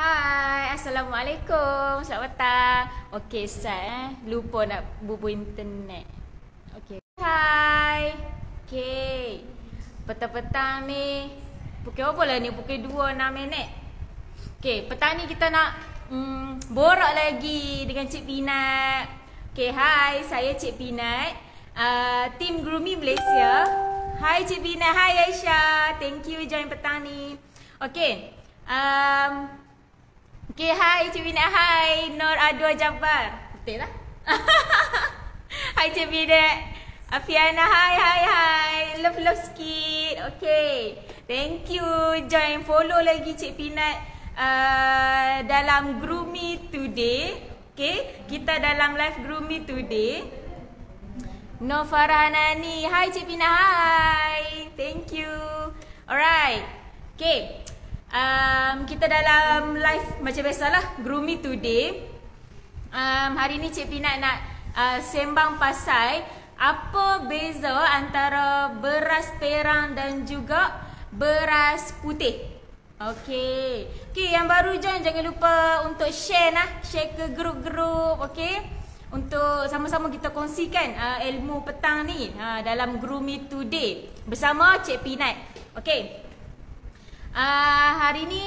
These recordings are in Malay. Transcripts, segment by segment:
Hai, Assalamualaikum. Selamat petang. Okey, Ustaz lupa nak bubu internet. Okey. Hai. Okey. Petang-petang ni. Pukul apa lah ni? Pukul 2:06. Okey, petang ni kita nak borak lagi dengan Cik Pinat. Okey, hai, saya Cik Pinat. Tim Groomie Malaysia. Hai Cik Pinat, hai Aisyah. Thank you join petang ni. Okey. Okay, hai Cik Pinat, hai Nur Adwa Jabbar. Betul lah. Hai Cik Pinat. Afiana, hai. Love sikit. Okay. Thank you. Join follow lagi Cik Pinat dalam Groomie Today. Okay. Kita dalam live Groomie Today. Nur Farhanani. Hai Cik Pinat, hai. Thank you. Alright. Okay. Kita dalam live macam biasalah Groomie Today. Hari ni Cik Pinat nak sembang pasal apa beza antara beras perang dan juga beras putih. Okey. Okey, yang baru join jangan lupa untuk share share ke grup-grup, okey? Untuk sama-sama kita kongsikan ilmu petang ni dalam Groomie Today bersama Cik Pinat. Okey. Hari ni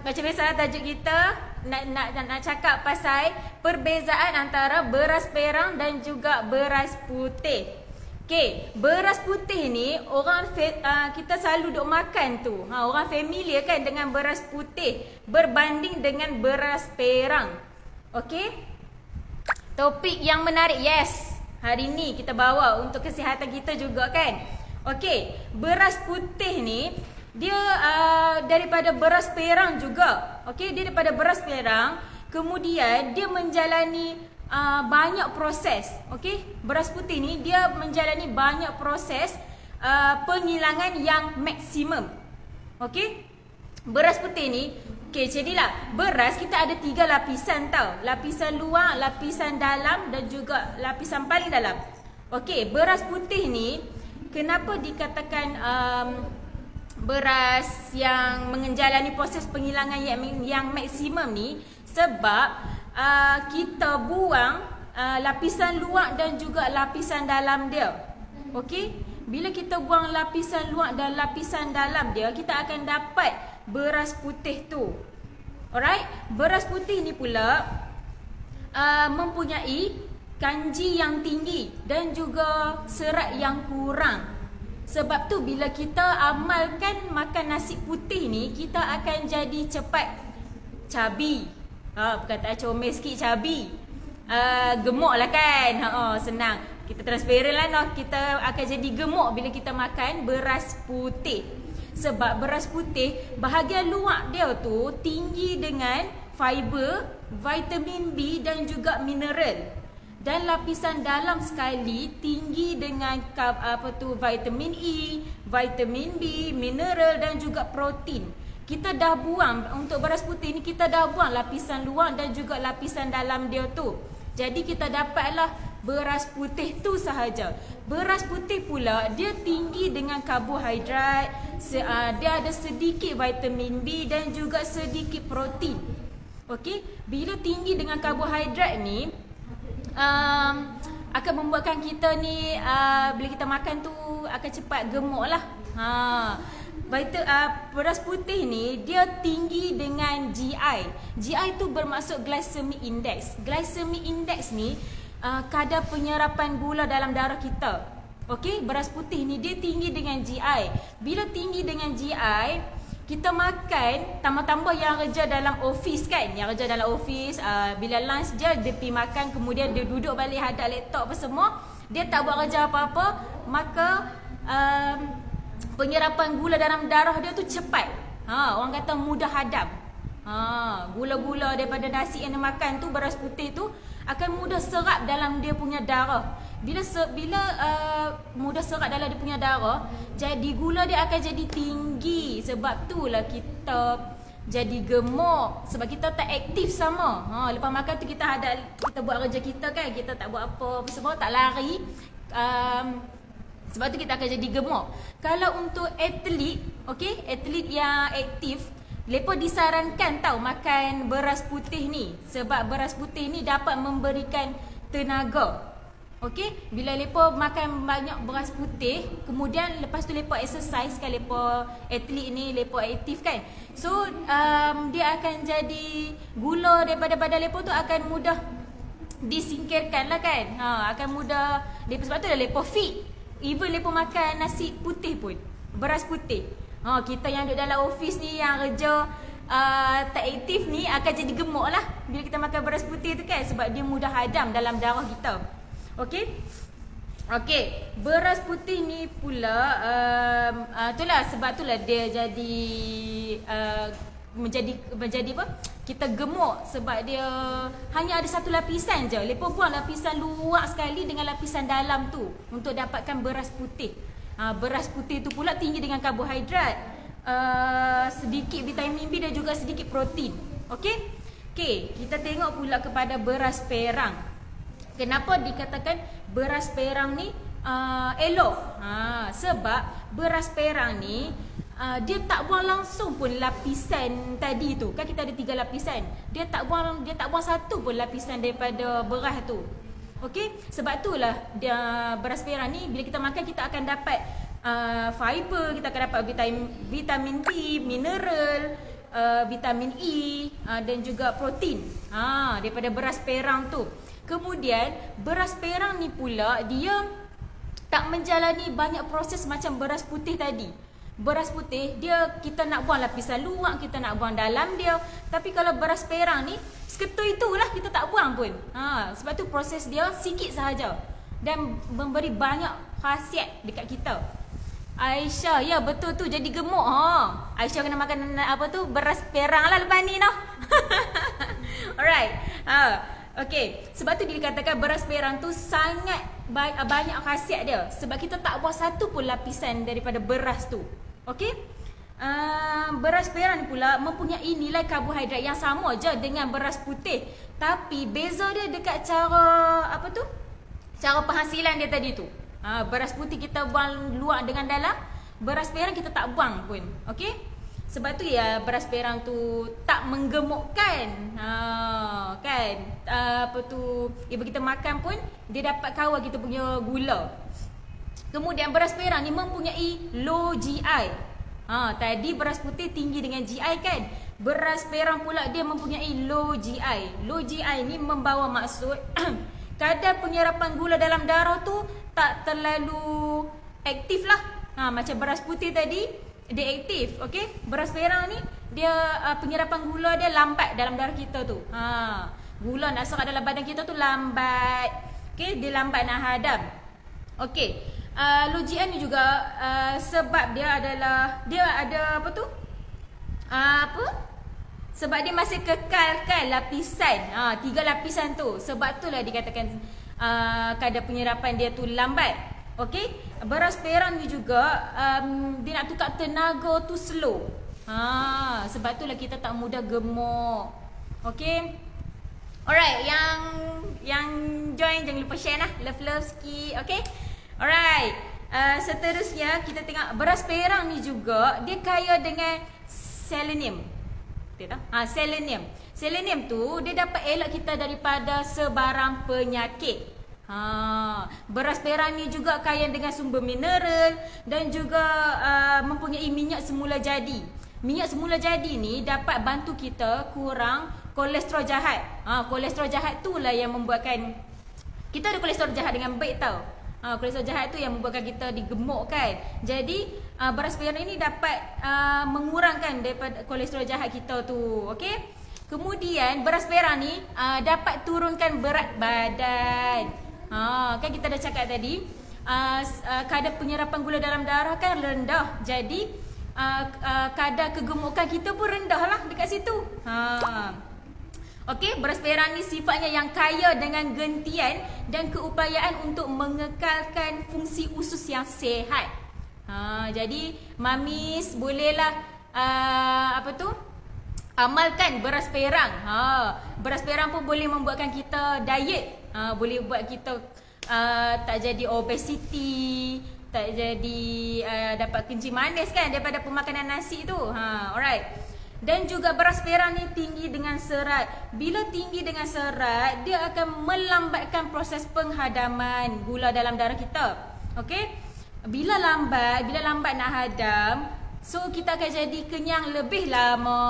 macam biasa tajuk kita nak cakap pasal perbezaan antara beras perang dan juga beras putih. Okey, beras putih ni orang kita selalu duk makan tu. Orang familiar kan dengan beras putih berbanding dengan beras perang. Okey? Topik yang menarik, yes. Hari ni kita bawa untuk kesihatan kita juga kan. Okey, beras putih ni dia daripada beras perang juga. Okey, dia daripada beras perang, kemudian dia menjalani banyak proses. Okey, beras putih ni dia menjalani banyak proses penghilangan yang maksimum. Okey, beras putih ni, okey, jadilah beras kita ada 3 lapisan tau. Lapisan luar, lapisan dalam dan juga lapisan paling dalam. Okey, beras putih ni kenapa dikatakan beras yang menjalani proses penghilangan yang maksimum ni? Sebab kita buang lapisan luar dan juga lapisan dalam dia. Okey, bila kita buang lapisan luar dan lapisan dalam dia, kita akan dapat beras putih tu. Alright, beras putih ni pula mempunyai kanji yang tinggi dan juga serat yang kurang. Sebab tu bila kita amalkan makan nasi putih ni, kita akan jadi cepat cabi. Perkataan comel sikit, cabi. Gemuk lah kan. Senang. Kita transparent lah no. Kita akan jadi gemuk bila kita makan beras putih. Sebab beras putih, bahagian luar dia tu tinggi dengan fiber, vitamin B dan juga mineral. Dan lapisan dalam sekali tinggi dengan vitamin E, vitamin B, mineral dan juga protein. Kita dah buang untuk beras putih ni, kita dah buang lapisan luar dan juga lapisan dalam dia tu. Jadi kita dapatlah beras putih tu sahaja. Beras putih pula dia tinggi dengan karbohidrat, dia ada sedikit vitamin B dan juga sedikit protein. Okey, bila tinggi dengan karbohidrat ni akan membuatkan kita ni bila kita makan tu akan cepat gemuk lah. Beras putih ni dia tinggi dengan GI. GI tu bermaksud glycemic index. Glycemic index ni kadar penyerapan gula dalam darah kita. Okey, beras putih ni dia tinggi dengan GI. Bila tinggi dengan GI, kita makan, tambah-tambah yang kerja dalam office kan. Yang kerja dalam office, bila lunch je dia pergi makan, kemudian dia duduk balik hadap laptop apa semua, dia tak buat kerja apa-apa, maka penyerapan gula dalam darah dia tu cepat. Orang kata mudah hadam. Gula-gula daripada nasi yang dia makan tu, beras putih tu akan mudah serap dalam dia punya darah. Bila mudah serap dalam dia punya darah, jadi gula dia akan jadi tinggi. Sebab itulah kita jadi gemuk, sebab kita tak aktif sama. Lepas makan tu kita buat kerja kita kan, kita tak buat apa semua, tak lari. Sebab tu kita akan jadi gemuk. Kalau untuk atlet, okey, atlet yang aktif, lepo disarankan tau makan beras putih ni. Sebab beras putih ni dapat memberikan tenaga. Okey, bila lepo makan banyak beras putih, kemudian lepas tu lepo exercise kan, lepo atlet ni lepo aktif kan. So dia akan jadi gula daripada badan lepo tu akan mudah disingkirkan lah kan. Akan mudah. Sebab tu dah lepo fit. Even lepo makan nasi putih pun, beras putih. Kita yang duduk dalam office ni, yang kerja tak aktif ni akan jadi gemuk lah bila kita makan beras putih tu kan. Sebab dia mudah hadam dalam darah kita. Okey. Okey, beras putih ni pula itulah sebab itulah dia jadi menjadi apa? Kita gemuk sebab dia hanya ada satu lapisan je. Lepas buang lapisan luar sekali dengan lapisan dalam tu untuk dapatkan beras putih. Beras putih tu pula tinggi dengan karbohidrat, sedikit vitamin B dan juga sedikit protein. Okey? Okey, kita tengok pula kepada beras perang. Kenapa dikatakan beras perang ni elok? Sebab beras perang ni dia tak buang langsung pun lapisan tadi tu. Kan kita ada 3 lapisan. Dia tak buang satu pun lapisan daripada beras tu. Okey? Sebab itulah dia beras perang ni bila kita makan kita akan dapat fiber, kita akan dapat vitamin B, mineral, vitamin E dan juga protein daripada beras perang tu. Kemudian beras perang ni pula dia tak menjalani banyak proses macam beras putih tadi. Beras putih dia kita nak buang lapisan luar, kita nak buang dalam dia. Tapi kalau beras perang ni seketul itulah kita tak buang pun. Sebab tu proses dia sikit sahaja dan memberi banyak khasiat dekat kita. Aisyah, ya betul tu, jadi gemuk. Aisyah kena makan apa tu, beras perang lah lepas ni noh. Alright. Okey, sebab tu dikatakan beras perang tu sangat banyak khasiat dia. Sebab kita tak buang satu pun lapisan daripada beras tu. Okey? Beras perang ni pula mempunyai nilai karbohidrat yang sama je dengan beras putih. Tapi beza dia dekat cara apa tu? Cara penghasilan dia tadi tu. Beras putih kita buang luar dengan dalam, beras perang kita tak buang pun. Okey? Sebab tu ya beras perang tu tak menggemukkan. Kan? Apa tu, bila kita makan pun dia dapat kawal kita punya gula. Kemudian beras perang ni mempunyai low GI. Tadi beras putih tinggi dengan GI kan. Beras perang pula dia mempunyai low GI. Low GI ni membawa maksud kadar penyerapan gula dalam darah tu tak terlalu aktif lah. Macam beras putih tadi dia aktif, okey? Beras perang ni dia penyerapan gula dia lambat dalam darah kita tu. Gula nak serap dalam badan kita tu lambat. Okey, dia lambat nak hadam. Okey. Logian ni juga sebab dia adalah dia ada apa tu? Sebab dia masih kekalkan lapisan. 3 lapisan tu. Sebab itulah dikatakan kadar penyerapan dia tu lambat. Okey, beras perang ni juga dia nak tukar tenaga tu slow. Sebab itulah kita tak mudah gemuk. Okey. Alright, yang join jangan lupa share lah. Love sikit. Okey. Alright. Seterusnya kita tengok beras perang ni juga dia kaya dengan selenium. Betul tak? Selenium. Selenium tu dia dapat elak kita daripada sebarang penyakit. Beras perang ni juga kaya dengan sumber mineral dan juga mempunyai minyak semula jadi. Minyak semula jadi ni dapat bantu kita kurang kolesterol jahat. Kolesterol jahat tu lah yang membuatkan kita ada kolesterol jahat dengan baik tau. Kolesterol jahat tu yang membuatkan kita digemukkan. Jadi beras perang ini dapat mengurangkan daripada kolesterol jahat kita tu. Okey? Kemudian beras perang ni dapat turunkan berat badan. Kan kita dah cakap tadi kadar penyerapan gula dalam darah kan rendah. Jadi kadar kegemukan kita pun rendah lah dekat situ. Okey, beras perang ni sifatnya yang kaya dengan gentian dan keupayaan untuk mengekalkan fungsi usus yang sihat. Jadi mamis bolehlah amalkan beras perang. Beras perang pun boleh membuatkan kita diet. Boleh buat kita tak jadi obesity, tak jadi dapat kencing manis kan daripada pemakanan nasi tu. Alright. Dan juga beras perang ni tinggi dengan serat. Bila tinggi dengan serat, dia akan melambatkan proses penghadaman gula dalam darah kita. Okey? Bila lambat nak hadam, so kita akan jadi kenyang lebih lama.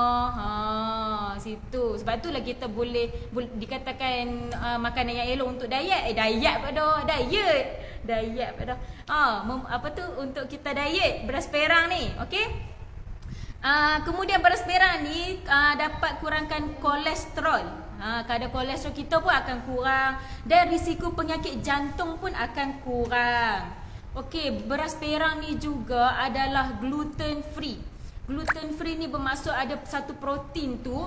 Situ. Sebab itulah kita boleh dikatakan makanan yang elok untuk diet. Diet pada. Apa tu untuk kita diet beras perang ni. Okey? Kemudian beras perang ni dapat kurangkan kolesterol. Kadar kolesterol kita pun akan kurang dan risiko penyakit jantung pun akan kurang. Okey, beras perang ni juga adalah gluten free. Gluten free ni bermaksud ada satu protein tu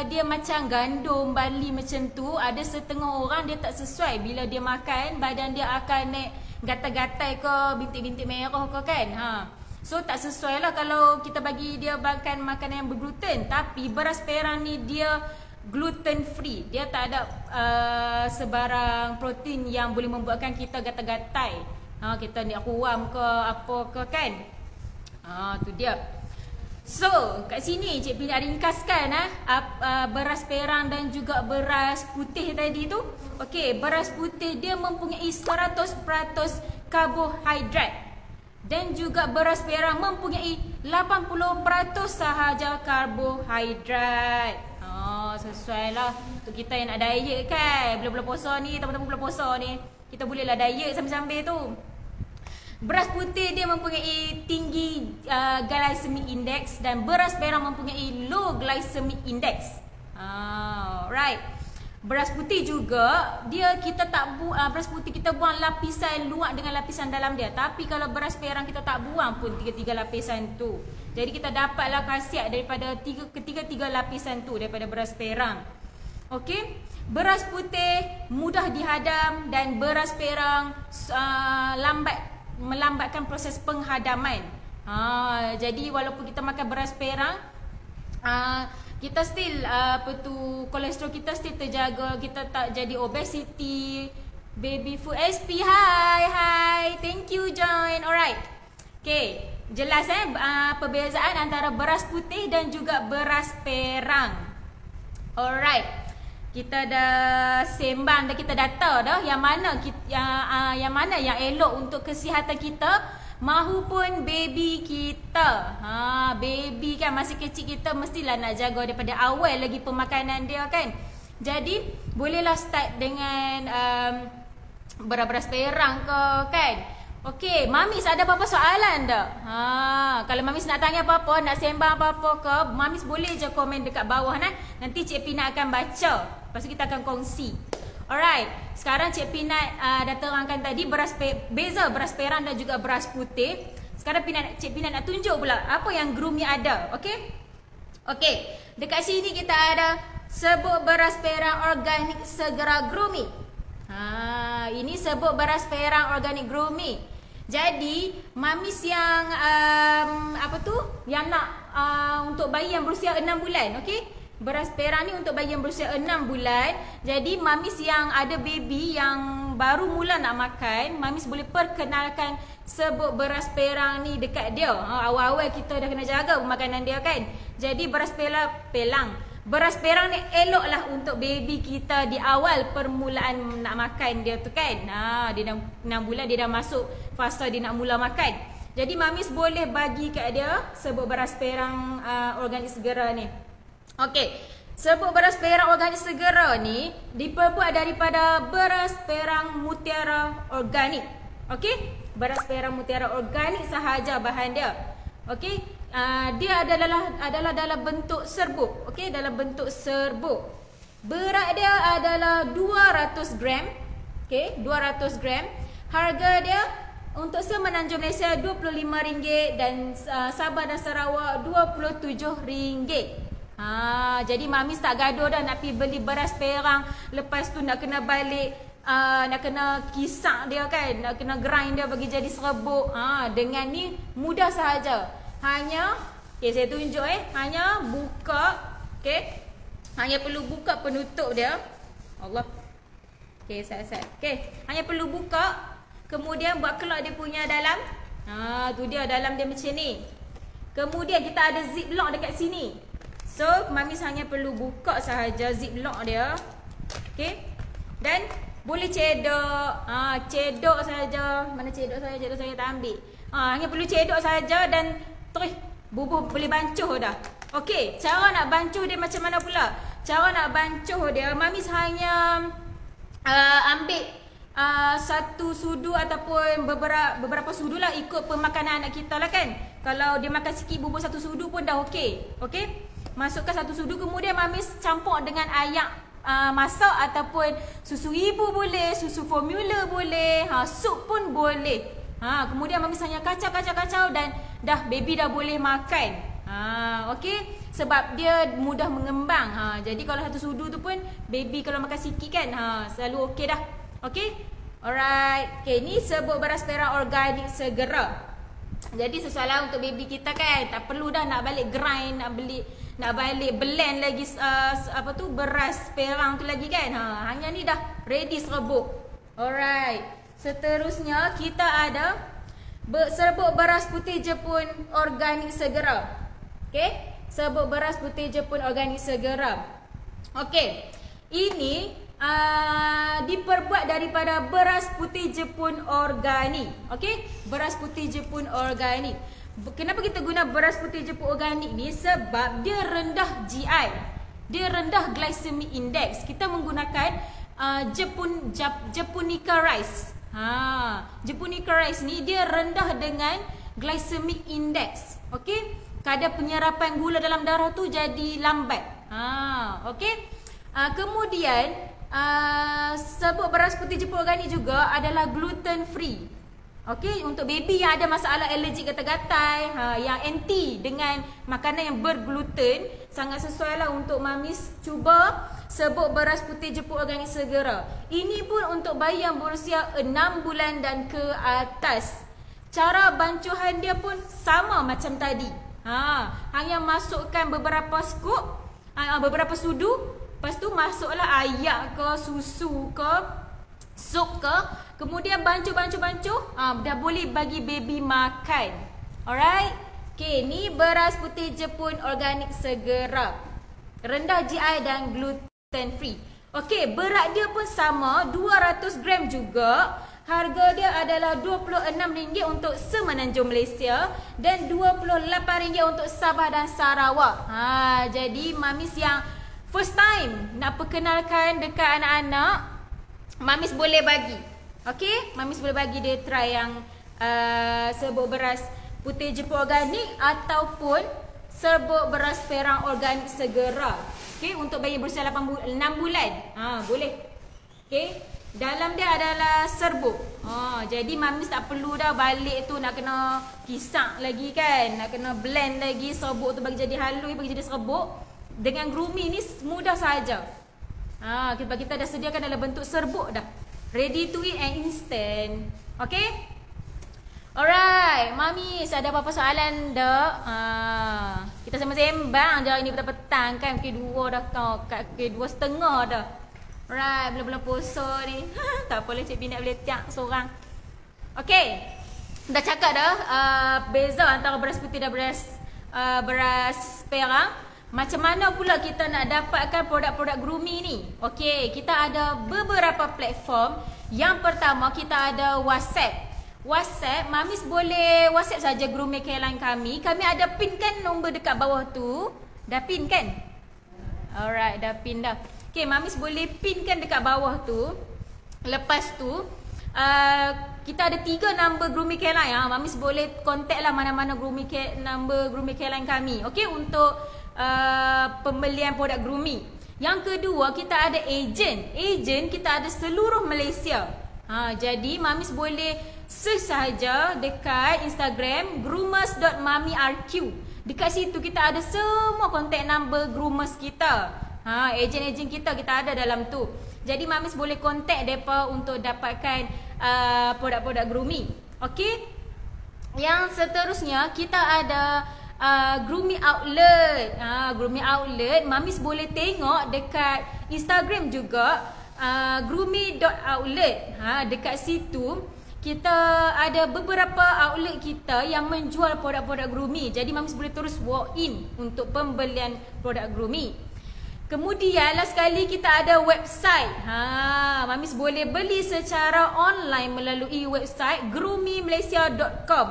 dia macam gandum, barley macam tu. Ada setengah orang dia tak sesuai. Bila dia makan, badan dia akan naik gatal-gatal ke, bintik-bintik merah ke kan. So tak sesuai lah kalau kita bagi dia makan makanan yang bergluten. Tapi beras perang ni dia gluten free. Dia tak ada sebarang protein yang boleh membuatkan kita gatal-gatal. Kita ni ruam ke apa ke kan. Tu dia. So kat sini Cik P nak ringkaskan beras perang dan juga beras putih tadi tu. Okey, beras putih dia mempunyai 100% karbohidrat. Dan juga beras perang mempunyai 80% sahaja karbohidrat. Sesuai lah untuk kita yang nak diet kan. Bulan-bulan puasa ni, teman-teman bulan puasa ni, kita bolehlah diet sambil-sambil tu. Beras putih dia mempunyai tinggi glycemic index dan beras perang mempunyai low glycemic index. Right. Beras putih juga kita tak beras putih kita buang lapisan luar dengan lapisan dalam dia. Tapi kalau beras perang kita tak buang pun tiga lapisan tu. Jadi kita dapatlah khasiat daripada ketiga lapisan tu daripada beras perang. Okey. Beras putih mudah dihadam dan beras perang melambatkan proses penghadaman. Jadi walaupun kita makan beras perang, kita still kolesterol kita still terjaga, kita tak jadi obesity. Baby food SP, hi, thank you join. Alright. Okay, jelas perbezaan antara beras putih dan juga beras perang. Alright. Kita dah sembang dah, kita data dah yang mana yang elok untuk kesihatan kita mahupun baby kita. Baby kan masih kecil, kita mestilah nak jaga daripada awal lagi pemakanan dia kan. Jadi bolehlah start dengan beras perang ke kan. Okey, Mamis ada apa-apa soalan tak? Kalau Mamis nak tanya apa-apa, nak sembang apa-apa ke, Mamis boleh je komen dekat bawah nanti Cik Pina akan baca. Lepas tu kita akan kongsi. Alright, sekarang Cik Pina dah terangkan tadi beza beras perang dan juga beras putih. Sekarang Cik Pina nak tunjuk pula apa yang Groomy ada. Okey? Okey, dekat sini kita ada serbuk beras perang organik segera Groomy. Ini serbuk beras perang organik Groomy. Jadi Mamis yang yang nak untuk bayi yang berusia 6 bulan, okey? Beras perang ni untuk bayi yang berusia 6 bulan. Jadi Mamis yang ada baby yang baru mula nak makan, Mamis boleh perkenalkan serbuk beras perang ni dekat dia. Awal-awal kita dah kena jaga makanan dia kan. Jadi beras beras perang ni eloklah untuk baby kita di awal permulaan nak makan dia tu kan. Dia dah 6 bulan, dia dah masuk fasa dia nak mula makan. Jadi Mamis boleh bagi kat dia serbuk beras perang organik segera ni. Okey, serbuk beras perang organik segera ni diperbuat daripada beras perang mutiara organik. Okey, beras perang mutiara organik sahaja bahan dia. Okey, dia adalah dalam bentuk serbuk. Okey, dalam bentuk serbuk. Berat dia adalah 200 gram. Okey, 200 gram. Harga dia untuk Semenanjung Malaysia RM25 dan Sabah dan Sarawak RM27. Jadi Mamis tak gaduh dah nak pergi beli beras perang, lepas tu nak kena balik, nak kena kisak dia kan, nak kena grind dia bagi jadi serbuk. Dengan ni mudah sahaja. Hanya saya tunjuk hanya buka, hanya perlu buka penutup dia. Allah. Sat. Hanya perlu buka, kemudian buat keluar dia punya dalam. Tu dia dalam dia macam ni. Kemudian kita ada zip lock dekat sini. So, Mamis hanya perlu buka sahaja zip lock dia. Okay. Dan boleh cedok. Cedok saja. Mana cedok saya? Cedok saya tak ambil. Hanya perlu cedok saja dan terus bubuh boleh bancuh dah. Okay. Cara nak bancuh dia macam mana pula? Cara nak bancuh dia, Mamis hanya ambil satu sudu ataupun beberapa sudu lah, ikut pemakanan anak kita lah kan. Kalau dia makan sikit, bubur satu sudu pun dah okey. Okey, masukkan satu sudu, kemudian Mamis campur dengan air masak ataupun susu ibu boleh, susu formula boleh, sup pun boleh. Kemudian Mamis hanya kacau dan dah baby dah boleh makan. Okey, sebab dia mudah mengembang. Jadi kalau satu sudu tu pun baby kalau makan sikit kan, selalu okey dah. Okay, alright. Okay, ni serbuk beras perang organik segera. Jadi sesuai untuk baby kita kan, tak perlu dah nak balik grind, nak balik blend lagi beras perang tu lagi kan. Hanya ni dah ready serbuk. Alright. Seterusnya kita ada serbuk beras putih Jepun organik segera. Okay, serbuk beras putih Jepun organik segera. Okay, ini diperbuat daripada beras putih Jepun organik. Okey, beras putih Jepun organik. Kenapa kita guna beras putih Jepun organik ni? Sebab dia rendah GI. Dia rendah glycemic index. Kita menggunakan Japonica rice. Japonica rice ni dia rendah dengan glycemic index. Okey, kadar penyerapan gula dalam darah tu jadi lambat. Okey. Kemudian serbuk beras putih Jepun organik juga adalah gluten free. Okey, untuk baby yang ada masalah alergik gatal-gatal, yang anti dengan makanan yang bergluten, sangat sesuai lah untuk Mamis cuba serbuk beras putih Jepun organik segera. Ini pun untuk bayi yang berusia 6 bulan dan ke atas. Cara bancuhan dia pun sama macam tadi. Hanya masukkan beberapa scoop, beberapa sudu. Lepas tu masuklah air ke, susu ke, sup ke. Kemudian bancuh. Dah boleh bagi baby makan. Alright. Okay, ni beras putih Jepun organik segera. Rendah GI dan gluten free. Okay, berat dia pun sama, 200 gram juga. Harga dia adalah RM26 untuk semenanjung Malaysia dan RM28 untuk Sabah dan Sarawak. Jadi Mamis yang first time nak perkenalkan dekat anak-anak, Mamis boleh bagi. Okey, Mamis boleh bagi dia try yang serbuk beras putih Jepun organik ataupun serbuk beras perang organik segera. Okey, untuk bayi berusia 6 bulan. Boleh. Okey, dalam dia adalah serbuk. Jadi Mamis tak perlu dah balik tu nak kena kisak lagi kan, nak kena blend lagi serbuk tu bagi jadi halus, bagi jadi serbuk. Dengan Groomy ni mudah saja. Sebab kita dah sediakan dalam bentuk serbuk dah. Ready to eat and instant. Okay? Alright, Mamis ada apa-apa soalan tak? Kita sembang je ini petang-petang kan. Pukul 2 dah kau, pukul 2.30 dah. Alright, bulan-bulan puasa ni. Tak apalah Cik Binat boleh tiap seorang. Okay, dah cakap dah beza antara beras putih dan beras perang. Macam mana pula kita nak dapatkan produk-produk Groomy ni? Okey, kita ada beberapa platform. Yang pertama, kita ada WhatsApp. WhatsApp, Mamis boleh WhatsApp saja Groomy Careline kami. Kami ada pin kan nombor dekat bawah tu. Dah pin kan? Alright, dah pin dah. Okey, Mamis boleh pin kan dekat bawah tu. Lepas tu, kita ada 3 number Groomy Careline. Mamis boleh contact lah mana-mana number Groomy Careline kami. Okey, untuk pembelian produk Groomy. Yang kedua, kita ada ejen. Ejen kita ada seluruh Malaysia. Jadi Mamis boleh search sahaja dekat Instagram groomers.mami.rq. Dekat situ kita ada semua contact number groomers kita. Ejen-ejen kita ada dalam tu. Jadi Mamis boleh contact mereka untuk dapatkan produk-produk Groomy. Okey. Yang seterusnya kita ada Groomy Outlet. Groomy Outlet Mamis boleh tengok dekat Instagram juga, groomy.outlet. Dekat situ kita ada beberapa outlet kita yang menjual produk-produk Groomy. Jadi Mamis boleh terus walk in untuk pembelian produk Groomy. Kemudian last sekali kita ada website. Mamis boleh beli secara online melalui website groomymalaysia.com.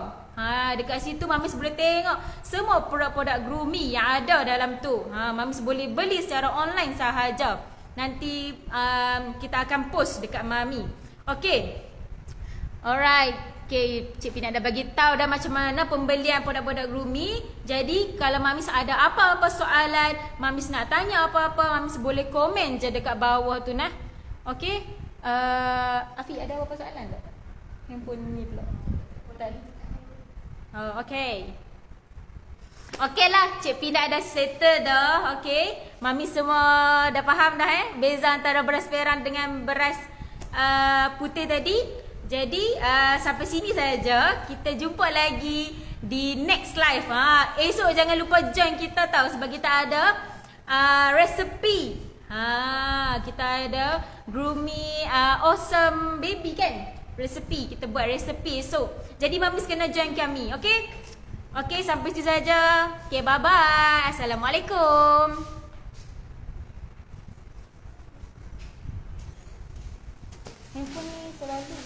Dekat situ Mamis boleh tengok semua produk-produk Groomy yang ada dalam tu. Mamis boleh beli secara online sahaja. Nanti kita akan post dekat Mami. Okey. Alright. Okay, Cik Pina dah bagi tahu dah macam mana pembelian produk-produk Groomy. Jadi kalau Mamis ada apa-apa soalan, Mamis nak tanya apa-apa, Mamis boleh komen je dekat bawah tu nah. Okey. Afi ada apa-apa soalan tak? Handphone ni pula. Tak. Oh, okey. Okey lah, Cik Pina dah settle dah. Okey. Mami semua dah faham dah beza antara beras peran dengan beras putih tadi. Jadi sampai sini saja. Kita jumpa lagi di next live. Esok jangan lupa join kita tahu sebab kita ada resepi. Kita ada Groomy Awesome Baby kan? Resepi. Kita buat resepi esok. Jadi Mamis kena join kami. Okey? Okey, sampai situ saja. Okey, bye-bye. Assalamualaikum. Handphone ni selalu